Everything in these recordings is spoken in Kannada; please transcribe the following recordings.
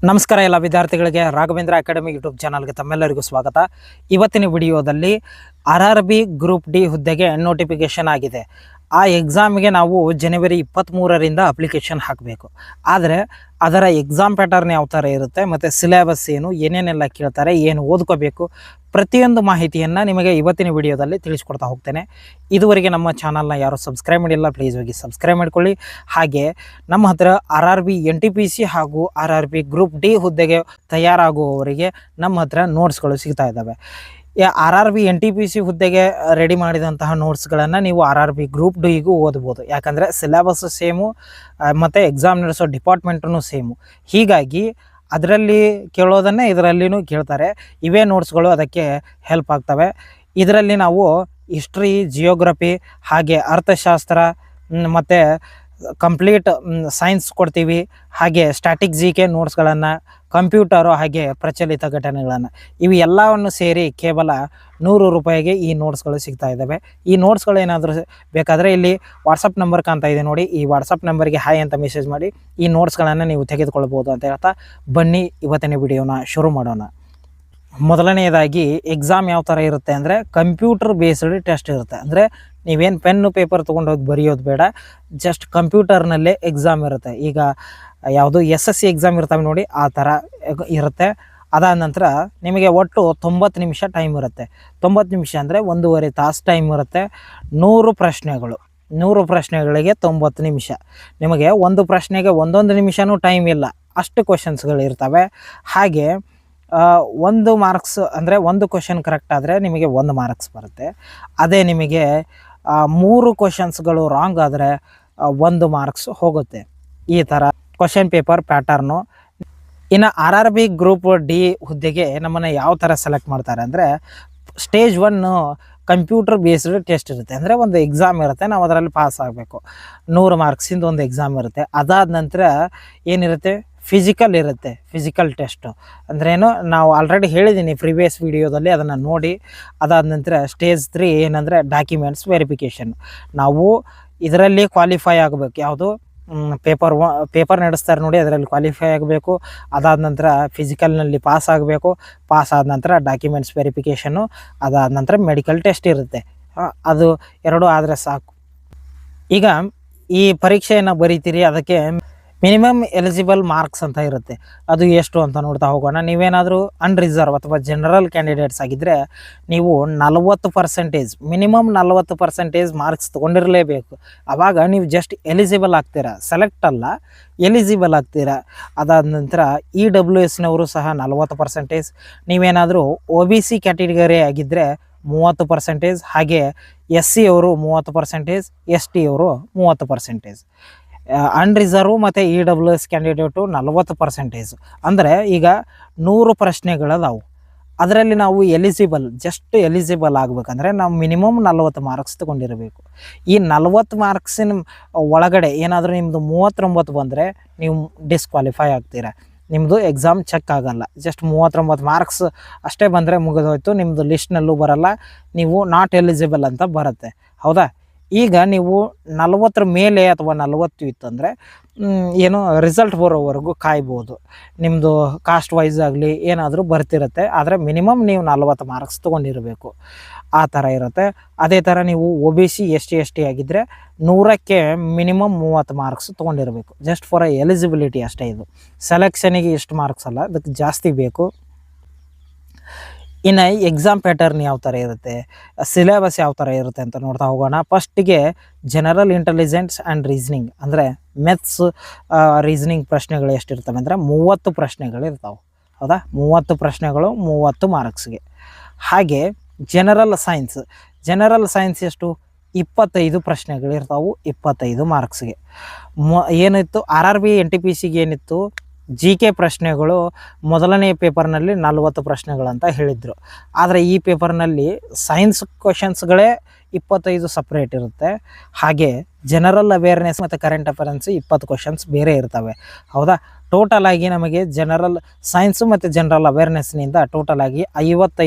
ನಮಸ್ಕಾರ ಎಲ್ಲ ವಿದ್ಯಾರ್ಥಿಗಳಿಗೆ ರಾಘವೇಂದ್ರ ಅಕಾಡೆಮಿ ಯೂಟ್ಯೂಬ್ ಚಾನಲ್ಗೆ ತಮ್ಮೆಲ್ಲರಿಗೂ ಸ್ವಾಗತ. ಇವತ್ತಿನ ವಿಡಿಯೋದಲ್ಲಿ RRB ಗ್ರೂಪ್ ಡಿ ಹುದ್ದೆಗೆ ನೋಟಿಫಿಕೇಶನ್ ಆಗಿದೆ. ಆ ಎಕ್ಸಾಮ್ಗೆ ನಾವು ಜನವರಿ 23ರಿಂದ ಅಪ್ಲಿಕೇಶನ್ ಹಾಕಬೇಕು. ಆದರೆ ಅದರ ಎಕ್ಸಾಮ್ ಪ್ಯಾಟರ್ನ್ ಯಾವ ಥರ ಇರುತ್ತೆ ಮತ್ತು ಸಿಲೆಬಸ್ ಏನೇನೆಲ್ಲ ಕೇಳ್ತಾರೆ, ಏನು ಓದ್ಕೋಬೇಕು, ಪ್ರತಿಯೊಂದು ಮಾಹಿತಿಯನ್ನು ನಿಮಗೆ ಇವತ್ತಿನ ವಿಡಿಯೋದಲ್ಲಿ ತಿಳಿಸ್ಕೊಡ್ತಾ ಹೋಗ್ತೇನೆ. ಇದುವರೆಗೆ ನಮ್ಮ ಚಾನಲ್ನ ಯಾರು ಸಬ್ಸ್ಕ್ರೈಬ್ ಮಾಡಿಲ್ಲ, ಪ್ಲೀಸ್ ಹೋಗಿ ಸಬ್ಸ್ಕ್ರೈಬ್ ಮಾಡ್ಕೊಳ್ಳಿ. ಹಾಗೆ ನಮ್ಮ ಹತ್ರ RRB NTPC ಹಾಗೂ RRB ಗ್ರೂಪ್ ಡಿ ಹುದ್ದೆಗೆ ತಯಾರಾಗುವವರಿಗೆ ನಮ್ಮ ಹತ್ರ ನೋಟ್ಸ್ಗಳು ಸಿಗ್ತಾ ಇದ್ದಾವೆ. RRB NTPC ಹುದ್ದೆಗೆ ರೆಡಿ ಮಾಡಿದಂತಹ ನೋಟ್ಸ್ಗಳನ್ನು ನೀವು RRB ಗ್ರೂಪ್ ಡಿಗೂ ಓದ್ಬೋದು. ಯಾಕಂದರೆ ಸಿಲೆಬಸ್ ಸೇಮು ಮತ್ತು ಎಕ್ಸಾಮ್ ನಡೆಸೋ ಡಿಪಾರ್ಟ್ಮೆಂಟೂ ಸೇಮು. ಹೀಗಾಗಿ ಅದರಲ್ಲಿ ಕೇಳೋದನ್ನೇ ಇದರಲ್ಲಿನೂ ಕೇಳ್ತಾರೆ. ಇವೇ ನೋಟ್ಸ್ಗಳು ಅದಕ್ಕೆ ಹೆಲ್ಪ್ ಆಗ್ತವೆ. ಇದರಲ್ಲಿ ನಾವು ಹಿಸ್ಟ್ರಿ, ಜಿಯೋಗ್ರಫಿ, ಹಾಗೆ ಅರ್ಥಶಾಸ್ತ್ರ ಮತ್ತು ಕಂಪ್ಲೀಟ್ ಸೈನ್ಸ್ ಕೊಡ್ತೀವಿ. ಹಾಗೆ ಸ್ಟ್ಯಾಟಿಕ್ GK ನೋಟ್ಸ್ಗಳನ್ನು, ಕಂಪ್ಯೂಟರು, ಹಾಗೆ ಪ್ರಚಲಿತ ಘಟನೆಗಳನ್ನು, ಇವು ಎಲ್ಲವನ್ನು ಸೇರಿ ಕೇವಲ 100 ರೂಪಾಯಿಗೆ ಈ ನೋಟ್ಸ್ಗಳು ಸಿಗ್ತಾ ಇದ್ದಾವೆ. ಈ ನೋಟ್ಸ್ಗಳು ಏನಾದರೂ ಬೇಕಾದರೆ ಇಲ್ಲಿ ವಾಟ್ಸಪ್ ನಂಬರ್ ಕಾಣ್ತಾ ಇದೆ ನೋಡಿ, ಈ ವಾಟ್ಸಪ್ ನಂಬರ್ಗೆ ಹಾಯ್ ಅಂತ ಮೆಸೇಜ್ ಮಾಡಿ ಈ ನೋಟ್ಸ್ಗಳನ್ನು ನೀವು ತೆಗೆದುಕೊಳ್ಬೋದು ಅಂತ ಹೇಳ್ತಾ ಬನ್ನಿ ಇವತ್ತಿನ ವಿಡಿಯೋನ ಶುರು ಮಾಡೋಣ. ಮೊದಲನೆಯದಾಗಿ ಎಕ್ಸಾಮ್ ಯಾವ ಥರ ಇರುತ್ತೆ ಅಂದರೆ ಕಂಪ್ಯೂಟರ್ ಬೇಸ್ಡ್ ಟೆಸ್ಟ್ ಇರುತ್ತೆ. ಅಂದರೆ ನೀವೇನು ಪೆನ್ನು ಪೇಪರ್ ತೊಗೊಂಡೋಗಿ ಬರೆಯೋದು ಬೇಡ, ಜಸ್ಟ್ ಕಂಪ್ಯೂಟರ್ನಲ್ಲೇ ಎಕ್ಸಾಮ್ ಇರುತ್ತೆ. ಈಗ ಯಾವುದು SSC ಎಕ್ಸಾಮ್ ಇರ್ತವೆ ನೋಡಿ, ಆ ಥರ ಇರುತ್ತೆ. ಅದಾದ ನಂತರ ನಿಮಗೆ ಒಟ್ಟು 90 ನಿಮಿಷ ಟೈಮ್ ಇರುತ್ತೆ. 90 ನಿಮಿಷ ಅಂದರೆ 1.5 ತಾಸು ಟೈಮ್ ಇರುತ್ತೆ. 100 ಪ್ರಶ್ನೆಗಳು, 100 ಪ್ರಶ್ನೆಗಳಿಗೆ 90 ನಿಮಿಷ. ನಿಮಗೆ ಒಂದು ಪ್ರಶ್ನೆಗೆ 1 ನಿಮಿಷನೂ ಟೈಮ್ ಇಲ್ಲ, ಅಷ್ಟು ಕ್ವಶನ್ಸ್ಗಳು ಇರ್ತವೆ. ಹಾಗೆ 1 ಮಾರ್ಕ್ಸ್ ಅಂದರೆ ಒಂದು ಕ್ವಶನ್ ಕರೆಕ್ಟ್ ಆದರೆ ನಿಮಗೆ 1 ಮಾರ್ಕ್ಸ್ ಬರುತ್ತೆ. ಅದೇ ನಿಮಗೆ 3 ಕ್ವಶನ್ಸ್ಗಳು ರಾಂಗ್ ಆದರೆ 1 ಮಾರ್ಕ್ಸ್ ಹೋಗುತ್ತೆ. ಈ ಥರ ಕ್ವಶನ್ ಪೇಪರ್ ಪ್ಯಾಟರ್ನು. ಇನ್ನು RRB ಗ್ರೂಪ್ ಡಿ ಹುದ್ದೆಗೆ ನಮ್ಮನ್ನು ಯಾವ ಥರ ಸೆಲೆಕ್ಟ್ ಮಾಡ್ತಾರೆ ಅಂದರೆ ಸ್ಟೇಜ್ 1 ಕಂಪ್ಯೂಟರ್ ಬೇಸ್ಡ್ ಟೆಸ್ಟ್ ಇರುತ್ತೆ. ಅಂದರೆ ಒಂದು ಎಕ್ಸಾಮ್ ಇರುತ್ತೆ, ನಾವು ಅದರಲ್ಲಿ ಪಾಸ್ ಆಗಬೇಕು. 100 ಮಾರ್ಕ್ಸಿಂದ ಒಂದು ಎಕ್ಸಾಮ್ ಇರುತ್ತೆ. ಅದಾದ ನಂತರ ಏನಿರುತ್ತೆ, ಫಿಸಿಕಲ್ ಇರುತ್ತೆ. ಫಿಸಿಕಲ್ ಟೆಸ್ಟು ಅಂದ್ರೇನು ನಾವು ಆಲ್ರೆಡಿ ಹೇಳಿದ್ದೀನಿ ಪ್ರಿವಿಯಸ್ ವಿಡಿಯೋದಲ್ಲಿ, ಅದನ್ನು ನೋಡಿ. ಅದಾದ ನಂತರ ಸ್ಟೇಜ್ 3 ಏನಂದರೆ ಡಾಕ್ಯುಮೆಂಟ್ಸ್ ವೆರಿಫಿಕೇಷನ್. ನಾವು ಇದರಲ್ಲಿ ಕ್ವಾಲಿಫೈ ಆಗಬೇಕು. ಯಾವುದು ಪೇಪರ್ ನಡೆಸ್ತಾರೆ ನೋಡಿ, ಅದರಲ್ಲಿ ಕ್ವಾಲಿಫೈ ಆಗಬೇಕು. ಅದಾದ ನಂತರ ಫಿಸಿಕಲ್ನಲ್ಲಿ ಪಾಸ್ ಆಗಬೇಕು. ಪಾಸ್ ಆದ ನಂತರ ಡಾಕ್ಯುಮೆಂಟ್ಸ್ ವೆರಿಫಿಕೇಷನ್ನು, ಅದಾದ ನಂತರ ಮೆಡಿಕಲ್ ಟೆಸ್ಟ್ ಇರುತ್ತೆ. ಅದು 2 ಆದರೆ ಸಾಕು. ಈಗ ಈ ಪರೀಕ್ಷೆಯನ್ನು ಬರೀತೀರಿ, ಅದಕ್ಕೆ ಮಿನಿಮಮ್ ಎಲಿಜಿಬಲ್ ಮಾರ್ಕ್ಸ್ ಅಂತ ಇರುತ್ತೆ. ಅದು ಎಷ್ಟು ಅಂತ ನೋಡ್ತಾ ಹೋಗೋಣ. ನೀವೇನಾದರೂ ಅನ್ರಿಸರ್ವ್ ಅಥವಾ ಜನರಲ್ ಕ್ಯಾಂಡಿಡೇಟ್ಸ್ ಆಗಿದ್ದರೆ ನೀವು 40%, ಮಿನಿಮಮ್ 40% ಮಾರ್ಕ್ಸ್ ತೊಗೊಂಡಿರಲೇಬೇಕು. ಆವಾಗ ನೀವು ಜಸ್ಟ್ ಎಲಿಜಿಬಲ್ ಆಗ್ತೀರಾ, ಸೆಲೆಕ್ಟ್ ಅಲ್ಲ, ಎಲಿಜಿಬಲ್ ಆಗ್ತೀರಾ. ಅದಾದ ನಂತರ EWSನವರು ಸಹ 40%. ನೀವೇನಾದರೂ OBC ಕ್ಯಾಟಗರಿ ಆಗಿದ್ದರೆ 30%, ಹಾಗೆ SC ಅವರು 30%, ST ಅವರು 30%. ಅನ್ರಿಸರ್ವ್ ಮತ್ತು EWS ಕ್ಯಾಂಡಿಡೇಟು 40%. ಅಂದರೆ ಈಗ 100 ಪ್ರಶ್ನೆಗಳದಾವು. ಅದರಲ್ಲಿ ನಾವು ಜಸ್ಟ್ ಎಲಿಜಿಬಲ್ ಆಗಬೇಕಂದ್ರೆ ನಾವು ಮಿನಿಮಮ್ 40 ಮಾರ್ಕ್ಸ್ ತೊಗೊಂಡಿರಬೇಕು. ಈ 40 ಮಾರ್ಕ್ಸಿನ ಒಳಗಡೆ ಏನಾದರೂ ನಿಮ್ಮದು 39 ಬಂದರೆ ನೀವು ಡಿಸ್ಕ್ವಾಲಿಫೈ ಆಗ್ತೀರಾ. ನಿಮ್ಮದು ಎಕ್ಸಾಮ್ ಚೆಕ್ ಆಗೋಲ್ಲ. ಜಸ್ಟ್ 39 ಮಾರ್ಕ್ಸ್ ಅಷ್ಟೇ ಬಂದರೆ ಮುಗಿದೋಯ್ತು, ನಿಮ್ಮದು ಲಿಸ್ಟ್ನಲ್ಲೂ ಬರೋಲ್ಲ, ನೀವು ನಾಟ್ ಎಲಿಜಿಬಲ್ ಅಂತ ಬರುತ್ತೆ. ಹೌದಾ? ಈಗ ನೀವು 40 ಮೇಲೆ ಅಥವಾ 40 ಇತ್ತಂದರೆ ಏನು ರಿಸಲ್ಟ್ ಬರೋವರೆಗೂ ಕಾಯ್ಬೋದು. ನಿಮ್ಮದು ಕಾಸ್ಟ್ ವೈಸ್ ಆಗಲಿ ಏನಾದರೂ ಬರ್ತಿರುತ್ತೆ. ಆದರೆ ಮಿನಿಮಮ್ ನೀವು 40 ಮಾರ್ಕ್ಸ್ ತೊಗೊಂಡಿರಬೇಕು, ಆ ಥರ ಇರುತ್ತೆ. ಅದೇ ಥರ ನೀವು OBC ST ಆಗಿದ್ದರೆ 100ಕ್ಕೆ ಮಿನಿಮಮ್ 30 ಮಾರ್ಕ್ಸ್ ತೊಗೊಂಡಿರಬೇಕು. ಜಸ್ಟ್ ಫಾರ್ ಎಲಿಜಿಬಿಲಿಟಿ ಅಷ್ಟೇ. ಇದು ಸೆಲೆಕ್ಷನಿಗೆ ಇಷ್ಟು ಮಾರ್ಕ್ಸ್ ಅಲ್ಲ, ಅದಕ್ಕೆ ಜಾಸ್ತಿ ಬೇಕು. ಇನ್ನು ಎಕ್ಸಾಮ್ ಪ್ಯಾಟರ್ನ್ ಯಾವ ಥರ ಇರುತ್ತೆ, ಸಿಲೆಬಸ್ ಯಾವ ಥರ ಇರುತ್ತೆ ಅಂತ ನೋಡ್ತಾ ಹೋಗೋಣ. ಫಸ್ಟಿಗೆ ಜನರಲ್ ಇಂಟೆಲಿಜೆನ್ಸ್ ಆ್ಯಂಡ್ ರೀಸನಿಂಗ್, ಅಂದರೆ ಮೆಥ್ಸ್, ರೀಸನಿಂಗ್ ಪ್ರಶ್ನೆಗಳು ಎಷ್ಟಿರ್ತವೆ ಅಂದರೆ 30 ಪ್ರಶ್ನೆಗಳಿರ್ತಾವೆ. ಹೌದಾ? 30 ಪ್ರಶ್ನೆಗಳು 30 ಮಾರ್ಕ್ಸ್ಗೆ. ಹಾಗೆ ಜನರಲ್ ಸೈನ್ಸ್ ಎಷ್ಟು, 25 ಪ್ರಶ್ನೆಗಳಿರ್ತಾವೆ, 25 ಮಾರ್ಕ್ಸ್ಗೆ. ಏನಿತ್ತು RRB NTPCಗೆ ಏನಿತ್ತು, GK ಪ್ರಶ್ನೆಗಳು ಮೊದಲನೇ ಪೇಪರ್ನಲ್ಲಿ 40 ಪ್ರಶ್ನೆಗಳಂತ ಹೇಳಿದರು. ಆದರೆ ಈ ಪೇಪರ್ನಲ್ಲಿ ಸೈನ್ಸ್ ಕ್ವಶನ್ಸ್ಗಳೇ 25 ಸಪ್ರೇಟ್ ಇರುತ್ತೆ. ಹಾಗೆ ಜನರಲ್ ಅವೇರ್ನೆಸ್ ಮತ್ತು ಕರೆಂಟ್ ಅಫೇರೆನ್ಸ್ 20 ಕ್ವಶನ್ಸ್ ಬೇರೆ ಇರ್ತವೆ. ಹೌದಾ? ಟೋಟಲ್ ಆಗಿ ನಮಗೆ ಜನರಲ್ ಸೈನ್ಸು ಮತ್ತು ಜನರಲ್ ಅವೇರ್ನೆಸ್ನಿಂದ ಟೋಟಲ್ ಆಗಿ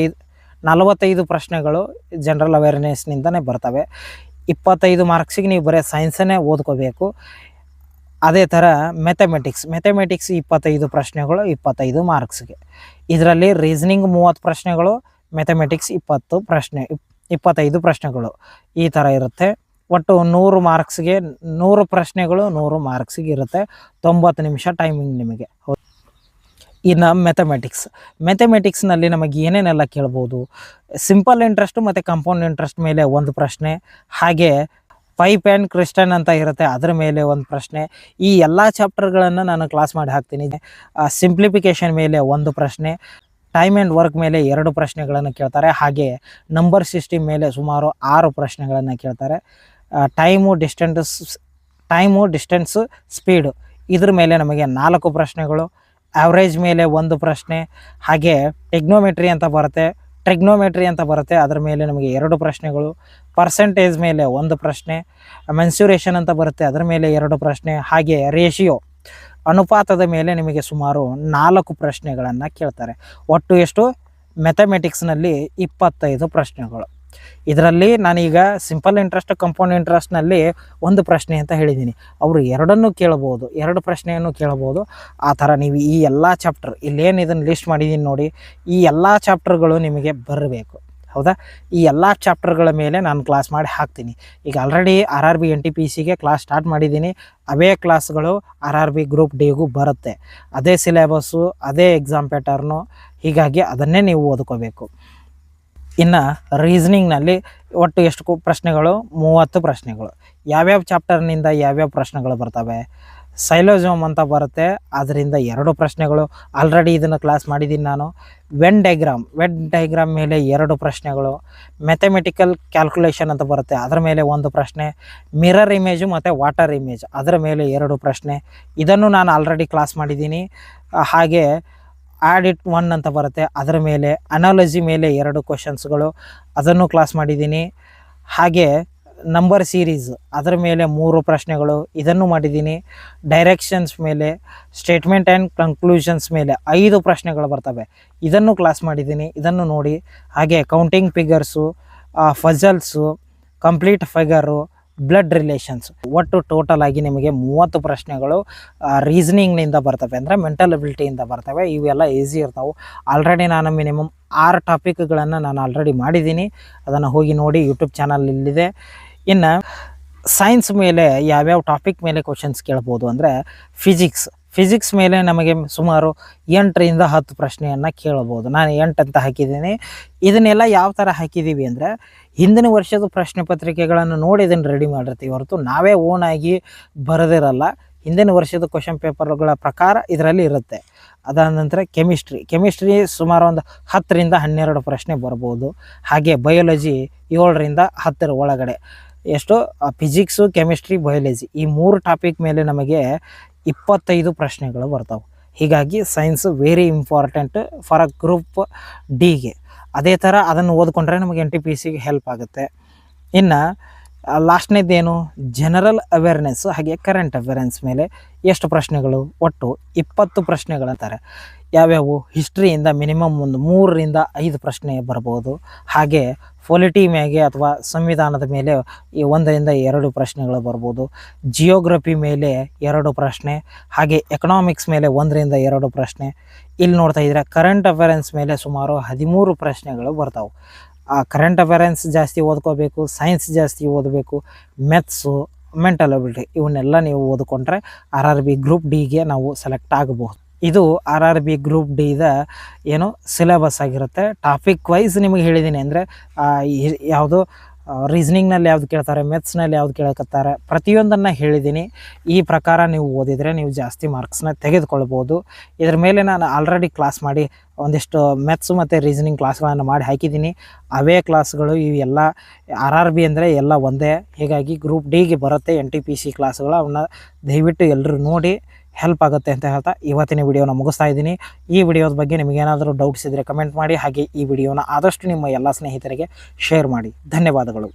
45 ಪ್ರಶ್ನೆಗಳು ಜನರಲ್ ಅವೇರ್ನೆಸ್ನಿಂದನೇ ಬರ್ತವೆ. 25 ಮಾರ್ಕ್ಸಿಗೆ ನೀವು ಬರೀ ಸೈನ್ಸನ್ನೇ ಓದ್ಕೋಬೇಕು. ಅದೇ ಥರ ಮೆಥಮೆಟಿಕ್ಸ್ 25 ಪ್ರಶ್ನೆಗಳು 25 ಮಾರ್ಕ್ಸ್ಗೆ. ಇದರಲ್ಲಿ ರೀಸನಿಂಗ್ 30 ಪ್ರಶ್ನೆಗಳು, ಮೆಥಮೆಟಿಕ್ಸ್ 25 ಪ್ರಶ್ನೆಗಳು ಈ ಥರ ಇರುತ್ತೆ. ಒಟ್ಟು 100 ಮಾರ್ಕ್ಸ್ಗೆ 100 ಪ್ರಶ್ನೆಗಳು 100 ಮಾರ್ಕ್ಸಿಗೆ ಇರುತ್ತೆ. 90 ನಿಮಿಷ ಟೈಮಿಂಗ್ ನಿಮಗೆ. ಇನ್ನು ಮೆಥಮೆಟಿಕ್ಸ್ನಲ್ಲಿ ನಮಗೆ ಏನೇನೆಲ್ಲ ಕೇಳ್ಬೋದು, ಸಿಂಪಲ್ ಇಂಟ್ರೆಸ್ಟ್ ಮತ್ತು ಕಾಂಪೌಂಡ್ ಇಂಟ್ರೆಸ್ಟ್ ಮೇಲೆ ಒಂದು ಪ್ರಶ್ನೆ, ಹಾಗೆ ಪೈಪ್ ಆ್ಯಂಡ್ ಕ್ರಿಸ್ಟನ್ ಅಂತ ಇರುತ್ತೆ ಅದರ ಮೇಲೆ ಒಂದು ಪ್ರಶ್ನೆ. ಈ ಎಲ್ಲ ಚಾಪ್ಟರ್ಗಳನ್ನು ನಾನು ಕ್ಲಾಸ್ ಮಾಡಿ ಹಾಕ್ತೀನಿ. ಸಿಂಪ್ಲಿಫಿಕೇಷನ್ ಮೇಲೆ ಒಂದು ಪ್ರಶ್ನೆ, ಟೈಮ್ ಆ್ಯಂಡ್ ವರ್ಕ್ ಮೇಲೆ 2 ಪ್ರಶ್ನೆಗಳನ್ನು ಕೇಳ್ತಾರೆ, ಹಾಗೆ ನಂಬರ್ ಸಿಸ್ಟಮ್ ಮೇಲೆ ಸುಮಾರು 6 ಪ್ರಶ್ನೆಗಳನ್ನು ಕೇಳ್ತಾರೆ. ಟೈಮು ಡಿಸ್ಟೆನ್ಸ್ ಸ್ಪೀಡು ಇದ್ರ ಮೇಲೆ ನಮಗೆ 4 ಪ್ರಶ್ನೆಗಳು, ಆವ್ರೇಜ್ ಮೇಲೆ 1 ಪ್ರಶ್ನೆ, ಹಾಗೆ ಟ್ರಿಗ್ನೋಮೆಟ್ರಿ ಅಂತ ಬರುತ್ತೆ ಅದರ ಮೇಲೆ ನಮಗೆ 2 ಪ್ರಶ್ನೆಗಳು, ಪರ್ಸೆಂಟೇಜ್ ಮೇಲೆ 1 ಪ್ರಶ್ನೆ, ಮೆನ್ಸ್ಯುರೇಷನ್ ಅಂತ ಬರುತ್ತೆ ಅದರ ಮೇಲೆ 2 ಪ್ರಶ್ನೆ, ಹಾಗೆ ರೇಷಿಯೋ ಅನುಪಾತದ ಮೇಲೆ ನಿಮಗೆ ಸುಮಾರು 4 ಪ್ರಶ್ನೆಗಳನ್ನು ಕೇಳ್ತಾರೆ. ಒಟ್ಟು ಎಷ್ಟು? ಮೆಥಮೆಟಿಕ್ಸ್ನಲ್ಲಿ 25 ಪ್ರಶ್ನೆಗಳು. ಇದರಲ್ಲಿ ನಾನೀಗ ಸಿಂಪಲ್ ಇಂಟ್ರೆಸ್ಟ್, ಕಾಂಪೌಂಡ್ ಇಂಟ್ರೆಸ್ಟ್ನಲ್ಲಿ 1 ಪ್ರಶ್ನೆ ಅಂತ ಹೇಳಿದ್ದೀನಿ. ಅವರು 2 ಕೇಳ್ಬೋದು, 2 ಪ್ರಶ್ನೆಯನ್ನು ಕೇಳ್ಬೋದು. ಆ ಥರ ನೀವು ಈ ಎಲ್ಲ ಚಾಪ್ಟರ್ ಇಲ್ಲೇನು ಇದನ್ನು ಲಿಸ್ಟ್ ಮಾಡಿದ್ದೀನಿ ನೋಡಿ, ಈ ಎಲ್ಲ ಚಾಪ್ಟರ್ಗಳು ನಿಮಗೆ ಬರಬೇಕು. ಹೌದಾ? ಈ ಎಲ್ಲ ಚಾಪ್ಟರ್ಗಳ ಮೇಲೆ ನಾನು ಕ್ಲಾಸ್ ಮಾಡಿ ಹಾಕ್ತೀನಿ. ಈಗ ಆಲ್ರೆಡಿ RRB NTPCಗೆ ಕ್ಲಾಸ್ ಸ್ಟಾರ್ಟ್ ಮಾಡಿದ್ದೀನಿ. ಅವೇ ಕ್ಲಾಸ್ಗಳು RRB ಗ್ರೂಪ್ ಡಿಗೂ ಬರುತ್ತೆ. ಅದೇ ಸಿಲೆಬಸ್ಸು, ಅದೇ ಎಕ್ಸಾಮ್ ಪ್ಯಾಟರ್ನು, ಹೀಗಾಗಿ ಅದನ್ನೇ ನೀವು ಓದ್ಕೋಬೇಕು. ಇನ್ನು ರೀಸನಿಂಗ್ನಲ್ಲಿ ಒಟ್ಟು ಎಷ್ಟು ಪ್ರಶ್ನೆಗಳು? 30 ಪ್ರಶ್ನೆಗಳು. ಯಾವ್ಯಾವ ಚಾಪ್ಟರ್ನಿಂದ ಯಾವ್ಯಾವ ಪ್ರಶ್ನೆಗಳು ಬರ್ತವೆ? ಸೈಲೋಸೋಮ್ ಅಂತ ಬರುತ್ತೆ, ಅದರಿಂದ 2 ಪ್ರಶ್ನೆಗಳು. ಆಲ್ರೆಡಿ ಇದನ್ನು ಕ್ಲಾಸ್ ಮಾಡಿದ್ದೀನಿ ನಾನು. ವೆನ್ ಡೈಗ್ರಾಮ್ ಮೇಲೆ 2 ಪ್ರಶ್ನೆಗಳು. ಮ್ಯಾಥಮೆಟಿಕಲ್ ಕ್ಯಾಲ್ಕುಲೇಷನ್ ಅಂತ ಬರುತ್ತೆ, ಅದರ ಮೇಲೆ 1 ಪ್ರಶ್ನೆ. ಮಿರರ್ ಇಮೇಜು ಮತ್ತು ವಾಟರ್ ಇಮೇಜ್ ಅದರ ಮೇಲೆ 2 ಪ್ರಶ್ನೆ. ಇದನ್ನು ನಾನು ಆಲ್ರೆಡಿ ಕ್ಲಾಸ್ ಮಾಡಿದ್ದೀನಿ. ಹಾಗೆ ಆಡಿಟ್ 1 ಅಂತ ಬರುತ್ತೆ, ಅದರ ಮೇಲೆ ಅನಾಲಜಿ ಮೇಲೆ 2 ಕ್ವಶನ್ಸ್ಗಳು, ಅದನ್ನು ಕ್ಲಾಸ್ ಮಾಡಿದ್ದೀನಿ. ಹಾಗೆ ನಂಬರ್ ಸೀರೀಸ್ ಅದರ ಮೇಲೆ 3 ಪ್ರಶ್ನೆಗಳು, ಇದನ್ನು ಮಾಡಿದ್ದೀನಿ. ಡೈರೆಕ್ಷನ್ಸ್ ಮೇಲೆ, ಸ್ಟೇಟ್ಮೆಂಟ್ ಆ್ಯಂಡ್ ಕನ್ಕ್ಲೂಷನ್ಸ್ ಮೇಲೆ 5 ಪ್ರಶ್ನೆಗಳು ಬರ್ತವೆ, ಇದನ್ನು ಕ್ಲಾಸ್ ಮಾಡಿದ್ದೀನಿ, ಇದನ್ನು ನೋಡಿ. ಹಾಗೆ counting figures, puzzles, complete figure, blood relations, ಒಟ್ಟು ಟೋಟಲ್ ಆಗಿ ನಿಮಗೆ 30 ಪ್ರಶ್ನೆಗಳು ರೀಸನಿಂಗ್ನಿಂದ ಬರ್ತವೆ, ಅಂದರೆ ಮೆಂಟಲ್ ಅಬಿಲಿಟಿಯಿಂದ ಬರ್ತವೆ. ಇವೆಲ್ಲ ಈಸಿ ಇರ್ತಾವೆ. ಆಲ್ರೆಡಿ ನಾನು ಮಿನಿಮಮ್ 6 ಟಾಪಿಕ್ಗಳನ್ನು ನಾನು ಆಲ್ರೆಡಿ ಮಾಡಿದ್ದೀನಿ, ಅದನ್ನು ಹೋಗಿ ನೋಡಿ, ಯೂಟ್ಯೂಬ್ ಚಾನಲ್ ಇಲ್ಲಿದೆ. ಇನ್ನು ಸೈನ್ಸ್ ಮೇಲೆ ಯಾವ್ಯಾವ ಟಾಪಿಕ್ ಮೇಲೆ ಕ್ವಶನ್ಸ್ ಕೇಳ್ಬೋದು ಅಂದರೆ ಫಿಸಿಕ್ಸ್ ಮೇಲೆ ನಮಗೆ ಸುಮಾರು 8ರಿಂದ 10 ಪ್ರಶ್ನೆಯನ್ನು ಕೇಳ್ಬೋದು. ನಾನು 8 ಅಂತ ಹಾಕಿದ್ದೀನಿ. ಇದನ್ನೆಲ್ಲ ಯಾವ ಥರ ಹಾಕಿದ್ದೀವಿ ಅಂದರೆ, ಹಿಂದಿನ ವರ್ಷದ ಪ್ರಶ್ನೆ ಪತ್ರಿಕೆಗಳನ್ನು ನೋಡಿ ಇದನ್ನು ರೆಡಿ ಮಾಡಿರ್ತೀವಿ ಹೊರತು ನಾವೇ ಓನಾಗಿ ಬರೆದಿರಲ್ಲ. ಹಿಂದಿನ ವರ್ಷದ ಕ್ವಶನ್ ಪೇಪರ್ಗಳ ಪ್ರಕಾರ ಇದರಲ್ಲಿ ಇರುತ್ತೆ. ಅದಾದ ನಂತರ ಕೆಮಿಸ್ಟ್ರಿ ಸುಮಾರು ಒಂದು 10ರಿಂದ 12 ಪ್ರಶ್ನೆ ಬರ್ಬೋದು. ಹಾಗೆ ಬಯೋಲಜಿ 7ರಿಂದ 10 ಒಳಗಡೆ. ಎಷ್ಟು? ಫಿಸಿಕ್ಸು, ಕೆಮಿಸ್ಟ್ರಿ, ಬಯೋಲಜಿ ಈ 3 ಟಾಪಿಕ್ ಮೇಲೆ ನಮಗೆ 25 ಪ್ರಶ್ನೆಗಳು ಬರ್ತಾವೆ. ಹೀಗಾಗಿ science very important for group ಡಿಗೆ. ಅದೇ ಥರ ಅದನ್ನು ಓದ್ಕೊಂಡ್ರೆ ನಮಗೆ NTPCಗೆ ಹೆಲ್ಪ್ ಆಗುತ್ತೆ. ಇನ್ನು ಲಾಸ್ಟ್ನೇದೇನು? ಜನರಲ್ ಅವೇರ್ನೆಸ್ಸು ಹಾಗೆ ಕರೆಂಟ್ ಅವೇರ್ನೆಸ್ ಮೇಲೆ ಎಷ್ಟು ಪ್ರಶ್ನೆಗಳು? ಒಟ್ಟು 20 ಪ್ರಶ್ನೆಗಳಂತಾರೆ. ಯಾವ್ಯಾವು? ಹಿಸ್ಟ್ರಿಯಿಂದ ಮಿನಿಮಮ್ ಒಂದು 3ರಿಂದ 5 ಪ್ರಶ್ನೆ ಬರ್ಬೋದು. ಹಾಗೆ ಪೊಲಿಟಿ ಮೇಲೆ ಅಥವಾ ಸಂವಿಧಾನದ ಮೇಲೆ 1ರಿಂದ 2 ಪ್ರಶ್ನೆಗಳು ಬರ್ಬೋದು. ಜಿಯೋಗ್ರಫಿ ಮೇಲೆ 2 ಪ್ರಶ್ನೆ, ಹಾಗೆ ಎಕನಾಮಿಕ್ಸ್ ಮೇಲೆ 1ರಿಂದ 2 ಪ್ರಶ್ನೆ. ಇಲ್ಲಿ ನೋಡ್ತಾ ಇದ್ರೆ ಕರೆಂಟ್ ಅಫೇರೆನ್ಸ್ ಮೇಲೆ ಸುಮಾರು 13 ಪ್ರಶ್ನೆಗಳು ಬರ್ತಾವೆ. ಆ ಕರೆಂಟ್ ಅಫೇರೆನ್ಸ್ ಜಾಸ್ತಿ ಓದ್ಕೋಬೇಕು, ಸೈನ್ಸ್ ಜಾಸ್ತಿ ಓದಬೇಕು, ಮೆಥ್ಸು, ಮೆಂಟಲ್ ಅಬಿಲಿಟಿ ಇವನ್ನೆಲ್ಲ ನೀವು ಓದ್ಕೊಂಡ್ರೆ RRB ಗ್ರೂಪ್ ಡಿಗೆ ನಾವು ಸೆಲೆಕ್ಟ್ ಆಗಬಹುದು. ಇದು RRB ಗ್ರೂಪ್ ಡಿದ ಏನು ಸಿಲೆಬಸ್ ಆಗಿರುತ್ತೆ. ಟಾಪಿಕ್ ವೈಸ್ ನಿಮಗೆ ಹೇಳಿದ್ದೀನಿ, ಅಂದರೆ ಯಾವುದು ರೀಸನಿಂಗ್ನಲ್ಲಿ ಯಾವ್ದು ಕೇಳ್ತಾರೆ, ಮೆಥ್ಸ್ನಲ್ಲಿ ಯಾವ್ದು ಕೇಳಕತ್ತಾರೆ, ಪ್ರತಿಯೊಂದನ್ನು ಹೇಳಿದ್ದೀನಿ. ಈ ಪ್ರಕಾರ ನೀವು ಓದಿದರೆ ನೀವು ಜಾಸ್ತಿ ಮಾರ್ಕ್ಸ್ನ ತೆಗೆದುಕೊಳ್ಬೋದು. ಇದ್ರ ಮೇಲೆ ನಾನು ಆಲ್ರೆಡಿ ಕ್ಲಾಸ್ ಮಾಡಿ ಒಂದಿಷ್ಟು ಮೆಥ್ಸ್ ಮತ್ತು ರೀಸನಿಂಗ್ ಕ್ಲಾಸ್ಗಳನ್ನು ಮಾಡಿ ಹಾಕಿದ್ದೀನಿ. ಅವೇ ಕ್ಲಾಸ್ಗಳು ಇವೆಲ್ಲ RRB ಅಂದರೆ ಎಲ್ಲ ಒಂದೇ. ಹೀಗಾಗಿ ಗ್ರೂಪ್ ಡಿಗೆ ಬರುತ್ತೆ NTPC ಕ್ಲಾಸ್ಗಳು. ಅವನ್ನ ದಯವಿಟ್ಟು ಎಲ್ಲರೂ ನೋಡಿ, ಹೆಲ್ಪ್ ಆಗುತ್ತೆ ಅಂತ ಹೇಳ್ತಾ ಇವತ್ತಿನ ವಿಡಿಯೋನ ಮುಗಿಸ್ತಾ ಇದ್ದೀನಿ. ಈ ವಿಡಿಯೋದ ಬಗ್ಗೆ ನಿಮಗೇನಾದರೂ ಡೌಟ್ಸ್ ಇದ್ದರೆ ಕಮೆಂಟ್ ಮಾಡಿ. ಹಾಗೆ ಈ ವಿಡಿಯೋನ ಆದಷ್ಟು ನಿಮ್ಮ ಎಲ್ಲ ಸ್ನೇಹಿತರಿಗೆ ಶೇರ್ ಮಾಡಿ. ಧನ್ಯವಾದಗಳು.